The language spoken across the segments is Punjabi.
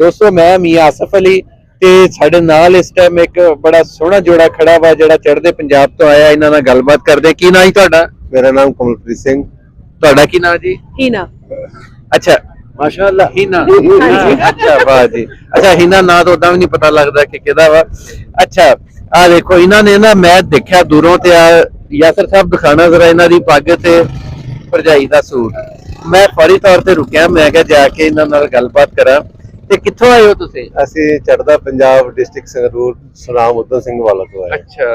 दोस्तों मैं मियां आसिफ अली ते साडे नाल इस टाइम एक बड़ा सोहना जोड़ा खड़ा वा जिहड़ा चढ़दे पंजाब तो आया। इन्हां नाल गलबात करदे। की नाम जी तुहाडा? मेरा नाम कमलप्रीत सिंह। तुहाडा की नाम जी? हीना। अच्छा माशाअल्लाह हीना। अच्छा वाह जी। अच्छा हीना ना तो उदा भी नहीं पता लगदा कि किहदा वा। अच्छा आ देखो इन्हां ने ना मैं देखिया दूरों ते यासर साहब दिखाना जरा इन्हां दी पग ते भरजाई दा सूट। मैं फौरी तौर ते रुकिया, मैं क्या जाके इन्हां नाल गलबात करा। ते कित्थों आए हो तुसीं? ਅਸੀਂ ਚੜਦਾ ਪੰਜਾਬ ਡਿਸਟ੍ਰਿਕਟ ਸੰਗਰੂਰ ਸੁਨਾਮ ਉਦਮ ਸਿੰਘ ਵਾਲਾ ਤੋਂ ਆਏ। अच्छा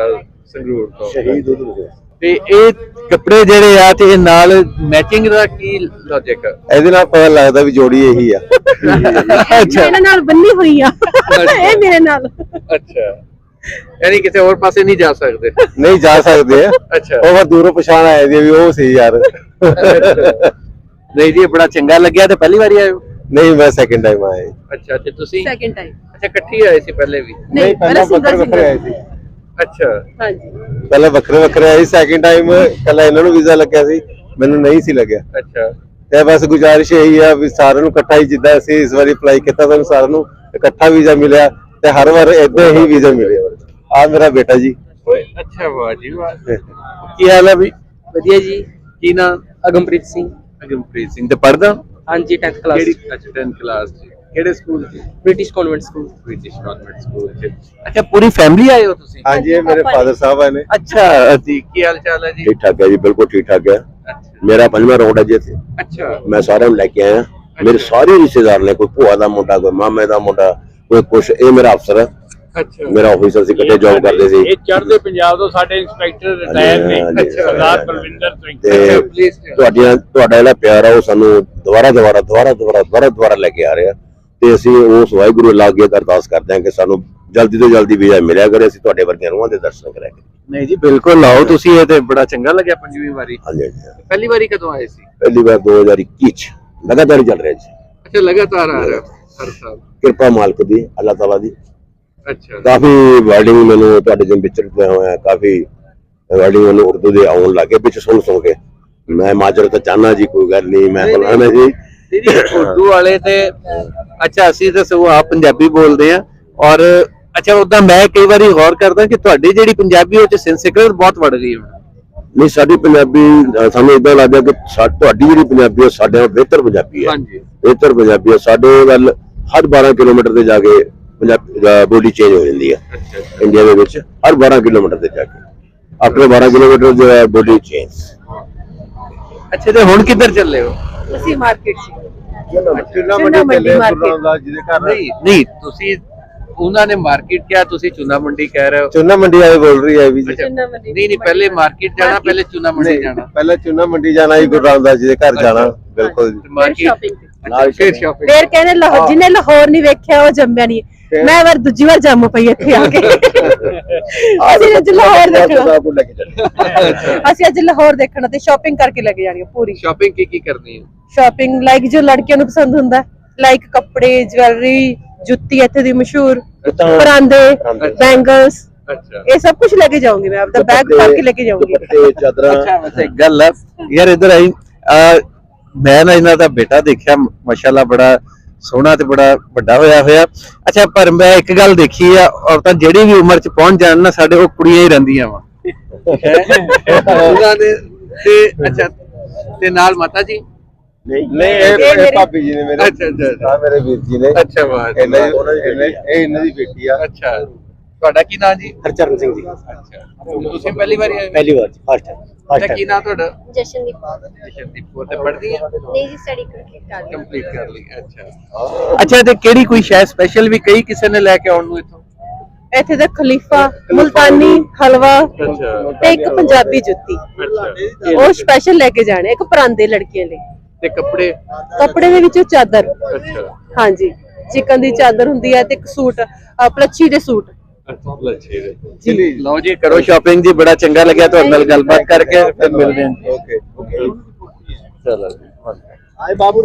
संगरूर तो ਸ਼ਹੀਦ ਉਦਮ ਸਿੰਘ। ਤੇ ਇਹ ਕੱਪੜੇ ਜਿਹੜੇ ਆ ਤੇ ਇਹ ਨਾਲ ਮੈਚਿੰਗ ਦਾ ਕੀ ਲੌਜੀਕ ਆ? ਇਹਦੇ ਨਾਲ ਪਤਾ ਲੱਗਦਾ ਵੀ ਜੋੜੀ ਇਹੀ ਆ। ਅੱਛਾ ਮੇਰੇ ਨਾਲ ਬੰਨੀ ਹੋਈ ਆ ਇਹ ਮੇਰੇ ਨਾਲ। ਅੱਛਾ ਯਾਨੀ ਕਿਸੇ ਹੋਰ ਪਾਸੇ ਨਹੀਂ ਜਾ ਸਕਦੇ? ਨਹੀਂ ਜਾ ਸਕਦੇ ਆ। ਅੱਛਾ ਉਹ ਦੂਰੋਂ ਪਛਾਣ ਆਏ ਦੀ ਵੀ ਉਹ ਸੀ ਯਾਰ। ਨਹੀਂ ਜੀ ਬੜਾ ਚੰਗਾ ਲੱਗਿਆ। ਤੇ ਪਹਿਲੀ ਵਾਰੀ ਆਏ ਹੋ? ਨਹੀਂ ਮੈਂ ਸੈਕਿੰਡ ਟਾਈਮ ਆਇਆ। ਅੱਛਾ ਤੇ ਤੁਸੀਂ? Second time. ਅੱਛਾ ਇਕੱਠੀ ਆਏ ਸੀ ਪਹਿਲੇ ਵੀ? ਨਹੀਂ ਪਹਿਲਾਂ ਵੱਖਰੇ ਵੱਖਰੇ ਆਏ ਸੀ। ਅੱਛਾ ਹਾਂਜੀ ਪਹਿਲਾਂ ਵੱਖਰੇ ਵੱਖਰੇ ਆਏ। ਸੈਕਿੰਡ ਟਾਈਮ ਕੱਲਾ ਇਹਨਾਂ ਨੂੰ ਵੀਜ਼ਾ ਲੱਗਿਆ ਸੀ, ਮੈਨੂੰ ਨਹੀਂ ਸੀ ਲੱਗਿਆ। ਅੱਛਾ ਤੇ ਬਸ ਗੁਜ਼ਾਰਿਸ਼ ਇਹੀ ਆ ਵੀ ਸਾਰਿਆਂ ਨੂੰ ਇਕੱਠਾ ਹੀ, ਜਿੱਦਾਂ ਅਸੀਂ ਇਸ ਵਾਰੀ ਅਪਲਾਈ ਕੀਤਾ ਸਾਨੂੰ ਸਾਰਿਆਂ ਨੂੰ ਇਕੱਠਾ ਵੀਜ਼ਾ ਮਿਲਿਆ ਤੇ ਹਰ ਵਾਰ ਏਦਾਂ ਹੀ ਵੀਜ਼ਾ ਮਿਲਿਆ। ਆ ਮੇਰਾ ਬੇਟਾ ਜੀ। ਅੱਛਾ ਵਾਹ ਜੀ ਵਾਹ। ਕੀ ਹਾਲ ਹੈ ਵੀ? ਵਧੀਆ ਜੀ। ਕੀ ਨਾਮ? ਅਗਮਪ੍ਰੀਤ ਸਿੰਘ। ਅਗਮਪ੍ਰੀਤ ਸਿੰਘ। ਤੇ ਪੜ੍ਹਦਾ? ਹਾਂਜੀ 10th ਕਲਾਸ। ਕਿਹੜੀ? ਅੱਛਾ 10th ਕਲਾਸ ਜੀ। ਕਿਹੜੇ ਸਕੂਲ ਚ? British convent school. British convent school ਚ। ਅੱਛਾ ਪੂਰੀ ਫੈਮਿਲੀ ਆਏ ਹੋ ਤੁਸੀਂ? ਹਾਂਜੀ ਇਹ ਮੇਰੇ ਫਾਦਰ ਸਾਹਿਬ ਆਏ ਨੇ। ਅੱਛਾ ਜੀ ਕੀ ਹਾਲ ਚਾਲ ਹੈ ਜੀ? ठीक ठाक है जी, बिल्कुल ठीक ठाक है। मेरा 5वां राउंड है जी इत्थे। अच्छा मैं सारे लेके आया। मेरे सारे रिश्तेदार ने, कोई भूआ दा मुंडा, कोई मामे दा मुंडा, कोई कुछ। ये मेरा अफसर है, अच्छा मेरा ऑफिसर सी, इकट्ठे जॉब करते सी। ਇਹ ਚੜ੍ਹਦੇ ਪੰਜਾਬ ਤੋਂ ਸਾਡੇ ਇੰਸਪੈਕਟਰ ਰਿਟਾਇਰ ਨੇ ਸਰਦਾਰ ਬਲਵਿੰਦਰ ਸਿੰਘ। ਤੇ ਤੁਹਾਡਾ ਜਿਹੜਾ ਪਿਆਰ ਆ ਉਹ ਸਾਨੂੰ ਦੁਬਾਰਾ ਲੈ ਕੇ ਆ ਰਿਹਾ। ਤੇ ਅਸੀਂ ਉਸ ਵਾਹਿਗੁਰੂ ਅੱਲਾਹ ਅੱਗੇ ਅਰਦਾਸ ਕਰਦੇ ਹਾਂ ਕਿ ਸਾਨੂੰ ਜਲਦੀ ਤੋਂ ਜਲਦੀ ਵੀਜ਼ਾ ਮਿਲਿਆ ਕਰੇ, ਅਸੀਂ ਤੁਹਾਡੇ ਵਰਗੀਆਂ ਰੂਹਾਂ ਦੇ ਦਰਸ਼ਨ ਕਰਿਆ ਕਰੀਏ। ਨਹੀਂ ਜੀ ਬਿਲਕੁਲ ਲਾਓ ਤੁਸੀਂ। ਇਹ ਤੇ ਬੜਾ ਚੰਗਾ ਲੱਗਿਆ 5ਵੀਂ ਵਾਰੀ। ਹਾਂਜੀ ਹਾਂਜੀ। ਪਹਿਲੀ ਵਾਰੀ ਕਦੋਂ ਆਏ ਸੀ? ਪਹਿਲੀ ਵਾਰ 2021 ਚ ਲਗਾਤਾਰ ਚੱਲ ਰਿਹਾ ਜੀ। ਅੱਛਾ ਲਗਾਤਾਰ ਆ ਰਿਹਾ ਹਰ ਸਾਲ? ਕਿਰਪਾ ਮਾਲਕ ਦੀ, ਅੱਲਾਹ ਤਾਲਾ ਦੀ। ਅੱਛਾ ਕਾਫੀ ਵਰਡਿੰਗ ਮੈਨੂੰ ਤੁਹਾਡੇ ਜਿਵੇਂ ਵਿਚਰਦੇ ਹੋਇਆ, ਕਾਫੀ ਵਰਡਿੰਗ ਮੈਨੂੰ ਉਰਦੂ ਦੇ ਆਉਣ ਲੱਗੇ ਵਿੱਚ ਸੁਣ ਕੇ। ਮੈਂ ਮਾਜਰਤ ਚਾਹਨਾ ਜੀ, ਕੋਈ ਗੱਲ ਨਹੀਂ, ਮੈਂ ਫਲਾਣਾ ਜੀ। ਉਰਦੂ ਵਾਲੇ ਤੇ ਅੱਛਾ ਅਸੀਂ ਤਾਂ ਸਗੋਂ ਆਪ ਪੰਜਾਬੀ ਬੋਲਦੇ ਆ। ਔਰ ਅੱਛਾ ਉਦਾਂ ਮੈਂ ਕਈ ਵਾਰੀ ਗੌਰ ਕਰਦਾ ਕਿ ਤੁਹਾਡੀ ਜਿਹੜੀ ਪੰਜਾਬੀ ਉਹ ਚ ਸੰਸਕ੍ਰਿਤ ਬਹੁਤ ਵੜ ਗਈ ਹੈ। ਨਹੀਂ ਸਾਡੀ ਪੰਜਾਬੀ ਸਾਨੂੰ ਇਦਾਂ ਲੱਗਦਾ ਕਿ ਤੁਹਾਡੀ ਜਿਹੜੀ ਪੰਜਾਬੀ ਹੈ ਸਾਡੇ ਨਾਲੋਂ ਬਿਹਤਰ ਪੰਜਾਬੀ ਹੈ। ਹਾਂਜੀ ਬਿਹਤਰ ਪੰਜਾਬੀ ਹੈ। ਸਾਡੇ ਵੱਲ ਹਰ 12 ਕਿਲੋਮੀਟਰ ਤੇ ਜਾ ਕੇ ਪੰਜਾਬੀ ਬੋਲੀ ਚੇਂਜ ਹੋ ਜਾਂਦੀ ਹੈ। ਇੰਡੀਆ ਦੇ ਵਿੱਚ ਹਰ 12 ਕਿਲੋਮੀਟਰ ਤੇ ਜਾ ਕੇ ਆਪਣੇ 12 ਕਿਲੋਮੀਟਰ ਜੋ ਹੈ ਬੋਲੀ ਚੇਂਜ। ਅੱਛਾ ਤੇ ਹੁਣ ਕਿੱਧਰ ਚੱਲੇ ਹੋ? ਅਸੀਂ ਮਾਰਕੀਟ ਚ ਚੁਨਾ ਮੰਡੀ ਚੱਲੇ ਗੁਰਦਾਸ ਜਿਹਦੇ ਘਰ। ਨਹੀਂ ਤੁਸੀਂ ਉਹਨਾਂ ਨੇ ਮਾਰਕੀਟ ਕਿਹਾ, ਤੁਸੀਂ ਚੁਨਾ ਮੰਡੀ ਕਹਿ ਰਹੇ ਹੋ। ਚੁਨਾ ਮੰਡੀ ਵਾਲੇ ਬੋਲ ਰਹੀ ਹੈ ਵੀ ਜੀ। ਨਹੀਂ ਪਹਿਲੇ ਮਾਰਕੀਟ ਜਾਣਾ, ਪਹਿਲੇ ਚੁਨਾ ਮੰਡੀ ਜਾਣਾ? ਪਹਿਲਾਂ ਚੁਨਾ ਮੰਡੀ ਜਾਣਾ ਜੀ, ਗੁਰੂ ਰਾਮਦਾਸ ਜੀ ਦੇ ਘਰ ਜਾਣਾ। ਬਿਲਕੁਲ ਮਾਰਕੀਟ ਫਿਰ ਸ਼ਾਪਿੰਗ। ਫਿਰ ਕਹਿੰਦੇ ਲਾਹੌਰ, ਜਿਹਨੇ ਲਾਹੌਰ ਨਹੀਂ ਵੇਖਿਆ ਉਹ ਜੰਮਿਆ ਨਹੀਂ। ਮੈਂ ਵਾਰ ਦੂਜੀ ਵਾਰ ਜੰਮ ਪਈ ਇੱਥੇ ਆ ਕੇ। ਅਸੀਂ ਅੱਜ ਲਾਹੌਰ ਦੇਖਣਾ, ਅਸੀਂ ਅੱਜ ਲਾਹੌਰ ਦੇਖਣਾ ਤੇ ਸ਼ਾਪਿੰਗ ਕਰਕੇ ਲੈ ਕੇ ਜਾਣੀ ਪੂਰੀ। ਸ਼ਾਪਿੰਗ ਕੀ ਕਰਨੀ ਹੈ? ਸ਼ਾਪਿੰਗ ਲਾਈਕ ਜੋ ਲੜਕੀਆਂ ਨੂੰ ਪਸੰਦ ਹੁੰਦਾ, ਲਾਈਕ ਕੱਪੜੇ, ਜਵੈਲਰੀ, ਜੁੱਤੀ ਇੱਥੇ ਦੀ ਮਸ਼ਹੂਰ, ਪਰਾਂਦੇ, ਬੈਂਗਲਸ। ਅੱਛਾ ਇਹ ਸਭ ਕੁਝ ਲੈ ਕੇ ਜਾਊਂਗੀ। ਮੈਂ ਆਪਦਾ ਬੈਗ ਭਰ ਕੇ ਲੈ ਕੇ ਜਾਊਂਗੀ। ਚਾਦਰਾਂ। ਅੱਛਾ ਵੈਸੇ ਇੱਕ ਗੱਲ ਹੈ ਯਾਰ ਇੱਧਰ ਆਈ, ਮੈਂ ਨਾ ਇਹਨਾਂ ਦਾ ਬੇਟਾ ਦੇਖਿਆ ਮਾਸ਼ਾਅੱਲਾ ਬੜਾ ਸੋਹਣਾ ਤੇ ਬੜਾ ਵੱਡਾ ਹੋਇਆ। ਅੱਛਾ ਪਰ ਮੈਂ ਇੱਕ ਗੱਲ ਦੇਖੀ ਆ, ਔਰਤਾਂ ਜਿਹੜੀ ਵੀ ਉਮਰ ਚ ਪਹੁੰਚ ਜਾਣ ਨਾ ਸਾਡੇ ਉਹ ਕੁੜੀਆਂ ਹੀ ਰਹਿੰਦੀਆਂ ਵਾ ਉਹਨਾਂ ਦੇ। ਤੇ ਅੱਛਾ ਤੇ ਨਾਲ ਮਾਤਾ ਜੀ? ਨਹੀਂ ਇਹ ਭਾਬੀ ਜੀ ਨੇ ਮੇਰੇ। ਅੱਛਾ ਮੇਰੇ ਵੀਰ ਜੀ ਨੇ। ਅੱਛਾ ਵਾਹ ਇਹਨਾਂ ਦੀ ਬੇਟੀ ਆ। ਅੱਛਾ ਤੁਹਾਡਾ ਕੀ ਨਾਮ ਜੀ? ਹਰਚਰਨ ਸਿੰਘ ਜੀ। ਅੱਛਾ ਤੁਸੀਂ ਪਹਿਲੀ ਵਾਰੀ ਆਏ? ਪਹਿਲੀ ਵਾਰ ਜੀ, ਫਸਟ ਅੱਛਾ ਕੀ ਨਾਮ ਤੁਹਾਡਾ? ਜਸ਼ਨਦੀਪ। ਤੇ ਪੜ੍ਹਦੀ ਹੈ? ਨਹੀਂ ਜੀ ਸਟੱਡੀ ਕੰਪਲੀਟ ਕਰ ਲਈ। ਅੱਛਾ ਤੇ ਕਿਹੜੀ ਕੋਈ ਸ਼ਾਇਦ ਸਪੈਸ਼ਲ ਵੀ ਕਈ ਕਿਸੇ ਨੇ ਲੈ ਕੇ ਆਉਣ ਨੂੰ ਇੱਥੋਂ? ਇੱਥੇ ਦਾ ਖਲੀਫਾ, ਮੁਲਤਾਨੀ ਹਲਵਾ ਤੇ ਇੱਕ ਪੰਜਾਬੀ ਜੁੱਤੀ, ਉਹ ਸਪੈਸ਼ਲ ਲੈ ਕੇ ਜਾਣੇ। ਇੱਕ ਪਰਾਂਦੇ ਲੜਕੀਆਂ ਲਈ। ਤੇ ਕੱਪੜੇ ਦੇ ਵਿੱਚੋਂ ਚਾਦਰ। ਅੱਛਾ ਹਾਂਜੀ ਚਿਕਨ ਦੀ ਚਾਦਰ ਹੁੰਦੀ ਹੈ ਤੇ ਇੱਕ ਸੂਟ, ਪਲੱਛੀ ਦੇ ਸੂਟ। ਲਓ ਜੀ ਕਰੋ ਸ਼ਾਪਿੰਗ ਜੀ। ਬੜਾ ਚੰਗਾ ਲੱਗਿਆ ਤੁਹਾਡੇ ਨਾਲ ਗੱਲਬਾਤ ਕਰਕੇ। ਫਿਰ ਮਿਲਦੇ ਹਾਂ। ਓਕੇ ਚਲੋ ਆਏ ਬਾਬੂ।